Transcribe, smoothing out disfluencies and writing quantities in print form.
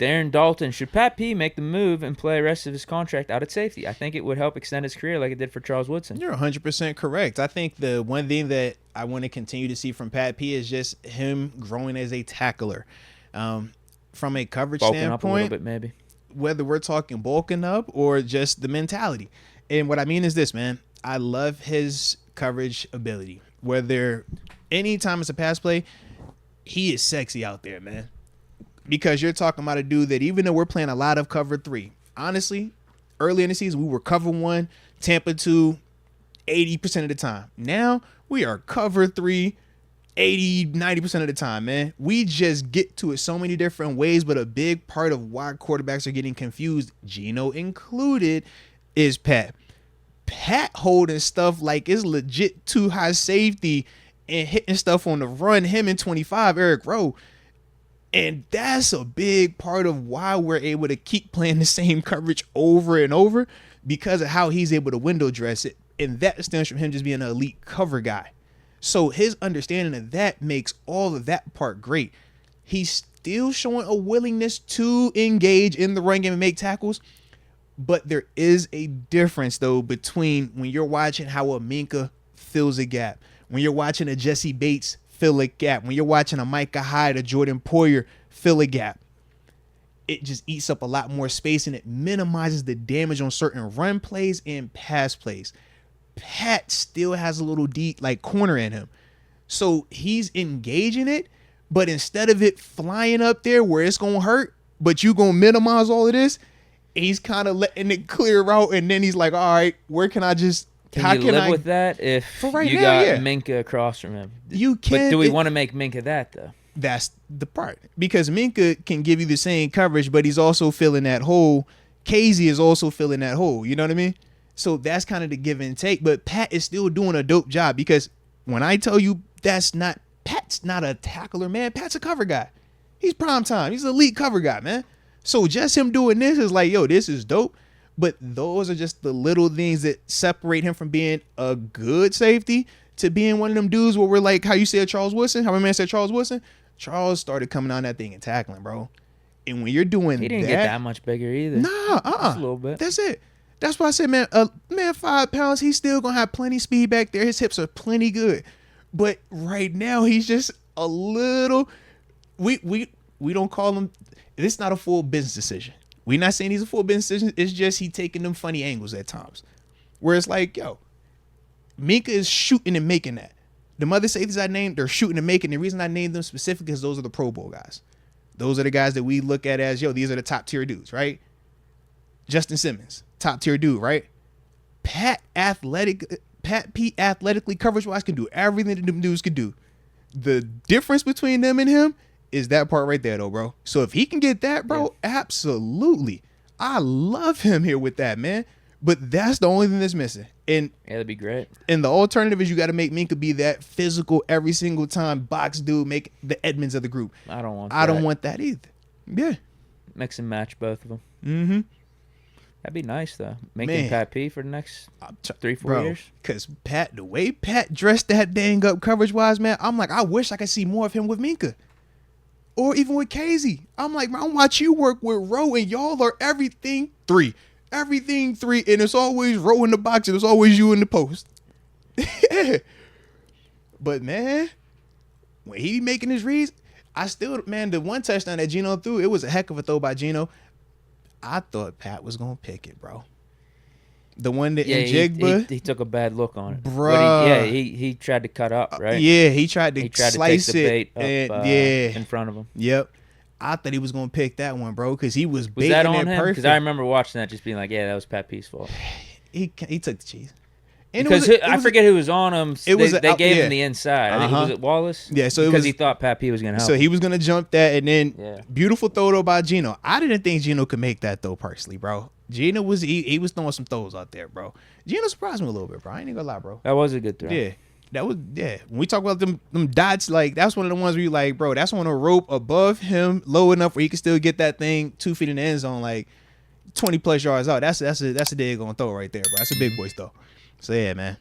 Darren Dalton, should Pat P make the move and play the rest of his contract out at safety? I think it would help extend his career like it did for Charles Woodson. You're 100% correct. I think the one thing that I want to continue to see from Pat P is just him growing as a tackler. From a coverage Bulking standpoint, up a little bit maybe. Whether we're talking bulking up or just the mentality. And what I mean is this, man. I love his coverage ability. Whether anytime it's a pass play, he is sexy out there, man. Because you're talking about a dude that even though we're playing a lot of cover 3, honestly, early in the season, we were cover 1, Tampa 2, 80% of the time. Now, we are cover 3, 80, 90% of the time, man. We just get to it so many different ways, but a big part of why quarterbacks are getting confused, Geno included, is Pat. Pat holding stuff like it's legit too high safety and hitting stuff on the run, him and 25, Eric Rowe. And that's a big part of why we're able to keep playing the same coverage over and over, because of how he's able to window dress it. And that stems from him just being an elite cover guy. So his understanding of that makes all of that part great. He's still showing a willingness to engage in the run game and make tackles. But there is a difference, though, between when you're watching how a Minka fills a gap, when you're watching a Jesse Bates fill a gap, when you're watching a Micah Hyde, a Jordan Poyer fill a gap. It just eats up a lot more space and it minimizes the damage on certain run plays and pass plays. Pat still has a little deep like corner in him. So he's engaging it, but instead of it flying up there where it's going to hurt, but you going to minimize all of this, he's kind of letting it clear out. And then he's like, all right, where can I just, Can you live with that if right you now, got yeah. Minka across from him? You can. But do we want to make Minka that, though? That's the part. Because Minka can give you the same coverage, but he's also filling that hole. Casey is also filling that hole. You know what I mean? So that's kind of the give and take. But Pat is still doing a dope job, because when I tell you Pat's not a tackler, man. Pat's a cover guy. He's prime time. He's an elite cover guy, man. So just him doing this is like, yo, this is dope. But those are just the little things that separate him from being a good safety to being one of them dudes where we're like, how you said Charles Woodson, how my man said Charles Woodson. Charles started coming on that thing and tackling, bro. And when you're doing that, he didn't get that much bigger either. Nah, Just a little bit. That's it. That's why I said, man, 5 pounds, he's still gonna have plenty speed back there. His hips are plenty good. But right now, he's just a little. We don't call him. This is not a full business decision. We're not saying he's a full business decision. It's just he taking them funny angles at times. Where it's like, yo, Minka is shooting and making that. The other safeties I named, they're shooting and making. The reason I named them specifically is those are the Pro Bowl guys. Those are the guys that we look at as, yo, these are the top tier dudes, right? Justin Simmons, top tier dude, right? Pat P athletically, coverage wise, can do everything that them dudes can do. The difference between them and him is that part right there, though, bro. So if he can get that, bro, absolutely. I love him here with that, man. But that's the only thing that's missing. And yeah, that'd be great. And the alternative is you got to make Minka be that physical every single time box dude, make the Edmonds of the group. I don't want that either. Yeah. Mix and match both of them. Mm-hmm. That'd be nice, though. Making Pat P for the next 3-4 years. Because the way Pat dressed that dang up coverage-wise, man, I'm like, I wish I could see more of him with Minka. Or even with Casey. I'm like, man, I watch you work with Rowe, and y'all are everything 3. Everything 3, and it's always Rowe in the box, and it's always you in the post. Yeah. But, man, when he making his reads, the one touchdown that Geno threw, it was a heck of a throw by Geno. I thought Pat was going to pick it, bro. The one that in Jigba. He took a bad look on it. Bro. He tried to cut up, right? Yeah, he tried to slice to take the it. bait up, in front of him. Yep. I thought he was going to pick that one, bro, because he was baiting that on it him? perfect. Because I remember watching that just being like, yeah, that was Pat P's fault. He took the cheese. And because I forget who was on him. They gave him the inside. I think was it Wallace? Yeah, so because he thought Pat P was going to help. So he was going to jump that, and then beautiful throw though by Geno. I didn't think Geno could make that though, personally, bro. Geno was he was throwing some throws out there, bro. Geno surprised me a little bit, bro. I ain't even gonna lie, bro. That was a good throw. Yeah. When we talk about them dots, like that's one of the ones where you like, bro, that's on a rope above him, low enough where he can still get that thing 2 feet in the end zone, like 20 plus yards out. That's a dig on throw right there, bro. That's a big boy throw. So yeah, man.